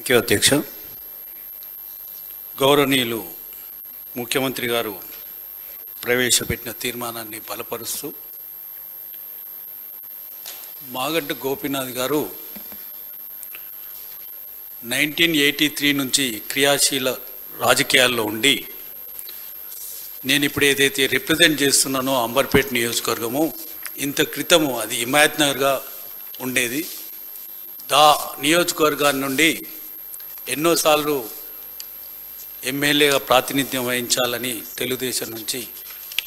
అధ్యక్ష గౌరవనీయులు ముఖ్యమంత్రి గారు ప్రవేశపెట్టిన తీర్మానాన్ని బలపరుస్తూ మాగంటి గోపీనాథ్ గారు 1983 నుంచి క్రియాశీల రాజకీయాల్లో ఉండి నేను ఇప్పుడు ఏదైతే రిప్రజెంట్ చేస్తున్నానో అంబర్పేట నియోజకవర్గము ఇంత క్రితము అది హిమాయత్ నగర్గా ఉండేది. దా నియోజకవర్గాన్ని నుండి ఎన్నోసార్లు ఎమ్మెల్యేగా ప్రాతినిధ్యం వహించాలని తెలుగుదేశం నుంచి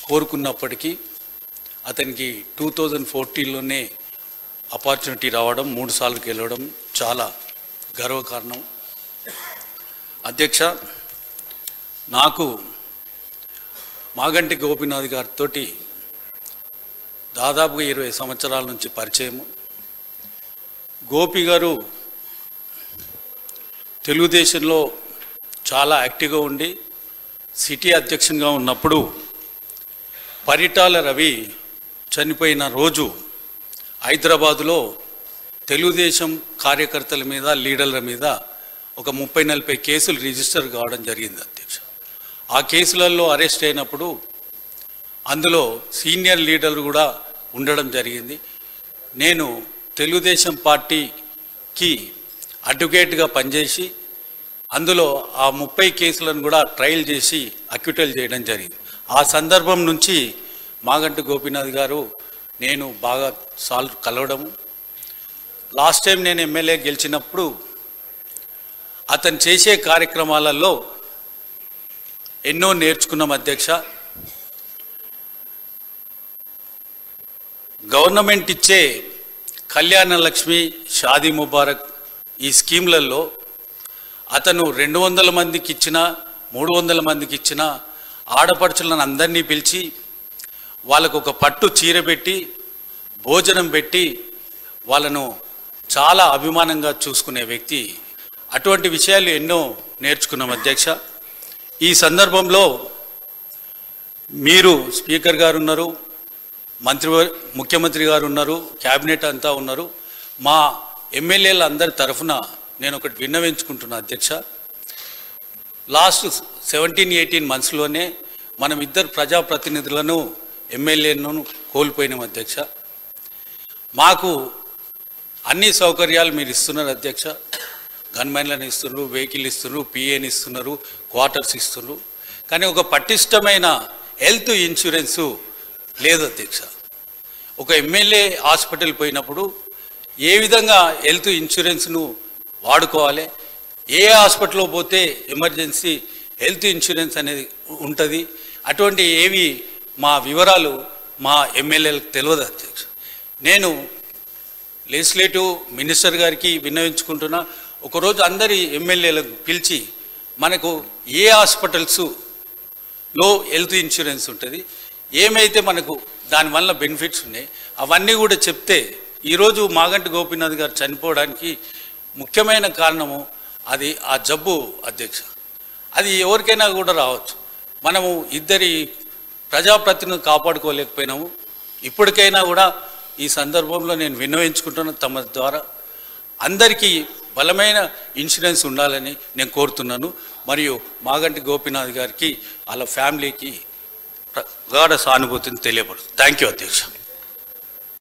కోరుకున్నప్పటికీ అతనికి 2014లోనే ఆపర్చునిటీ రావడం, 3 సార్లు గెలవడం చాలా గర్వకారణం. అధ్యక్ష, నాకు మాగంటి గోపీనాథ్ గారితో దాదాపుగా 20 సంవత్సరాల నుంచి పరిచయము. గోపి గారు తెలుగుదేశంలో చాలా యాక్టివ్గా ఉండి సిటీ అధ్యక్షునిగా ఉన్నప్పుడు పరిటాల రవి చనిపోయిన రోజు హైదరాబాదులో తెలుగుదేశం కార్యకర్తల మీద, లీడర్ల మీద ఒక 30-40 కేసులు రిజిస్టర్ కావడం జరిగింది అధ్యక్ష. ఆ కేసులలో అరెస్ట్ అయినప్పుడు అందులో సీనియర్ లీడర్లు కూడా ఉండడం జరిగింది. నేను తెలుగుదేశం పార్టీకి అడ్వకేట్గా పనిచేసి అందులో ఆ 30 కేసులను కూడా ట్రయల్ చేసి అక్విటల్ చేయడం జరిగింది. ఆ సందర్భం నుంచి మాగంటి గోపీనాథ్ గారు నేను బాగా సార్లు కలవడము. లాస్ట్ టైం నేను ఎమ్మెల్యే గెలిచినప్పుడు అతను చేసే కార్యక్రమాలలో ఎన్నో నేర్చుకున్నాం అధ్యక్ష. గవర్నమెంట్ ఇచ్చే కళ్యాణ లక్ష్మి, షాదీ ముబారక్ ఈ స్కీమ్లలో అతను 200 మందికి ఇచ్చిన, 300 మందికి ఇచ్చిన ఆడపడుచులను అందరినీ పిలిచి వాళ్ళకు ఒక పట్టు చీర పెట్టి భోజనం పెట్టి వాళ్ళను చాలా అభిమానంగా చూసుకునే వ్యక్తి. అటువంటి విషయాలు ఎన్నో నేర్చుకున్నాం అధ్యక్ష. ఈ సందర్భంలో మీరు స్పీకర్ గారు ఉన్నారు, ముఖ్యమంత్రి గారు ఉన్నారు, క్యాబినెట్ అంతా ఉన్నారు. మా ఎమ్మెల్యేల అందరి తరఫున నేను ఒకటి విన్నవించుకుంటున్నా అధ్యక్ష. లాస్ట్ 17-18 మంత్స్లోనే మనం 2 ప్రజాప్రతినిధులను, ఎమ్మెల్యేలను కోల్పోయినాం అధ్యక్ష. మాకు అన్ని సౌకర్యాలు మీరు ఇస్తున్నారు అధ్యక్ష. గన్మెన్లను ఇస్తున్నారు, వెహికల్ ఇస్తున్నారు, పిఏని ఇస్తున్నారు, క్వార్టర్స్ ఇస్తున్నారు. కానీ ఒక పటిష్టమైన హెల్త్ ఇన్సూరెన్సు లేదు అధ్యక్ష. ఒక ఎమ్మెల్యే హాస్పిటల్ పోయినప్పుడు ఏ విధంగా హెల్త్ ఇన్సూరెన్స్ను వాడుకోవాలి, ఏ హాస్పిటల్లో పోతే ఎమర్జెన్సీ హెల్త్ ఇన్సూరెన్స్ అనేది ఉంటుంది, అటువంటి ఏవి మా వివరాలు మా ఎమ్మెల్యేలకు తెలియదు అధ్యక్ష. నేను లెజిస్లేటివ్ మినిస్టర్ గారికి విన్నవించుకుంటున్నా, ఒకరోజు అందరి ఎమ్మెల్యేలకు పిలిచి మనకు ఏ హాస్పిటల్స్లో హెల్త్ ఇన్సూరెన్స్ ఉంటుంది, ఏమైతే మనకు దానివల్ల బెనిఫిట్స్ ఉన్నాయి అవన్నీ కూడా చెప్తే, ఈరోజు మాగంటి గోపీనాథ్ గారు చనిపోవడానికి ముఖ్యమైన కారణము అది ఆ జబ్బు అధ్యక్ష. అది ఎవరికైనా కూడా రావచ్చు. మనము 2 ప్రజాప్రతినిధులను కాపాడుకోలేకపోయినాము. ఇప్పటికైనా కూడా ఈ సందర్భంలో నేను విన్నవించుకుంటున్న తమ ద్వారా అందరికీ బలమైన ఇన్సూరెన్స్ ఉండాలని నేను కోరుతున్నాను. మరియు మాగంటి గోపీనాథ్ గారికి వాళ్ళ ఫ్యామిలీకి ప్రగాఢ సానుభూతిని తెలియపడుతుంది. థ్యాంక్ యూ అధ్యక్ష.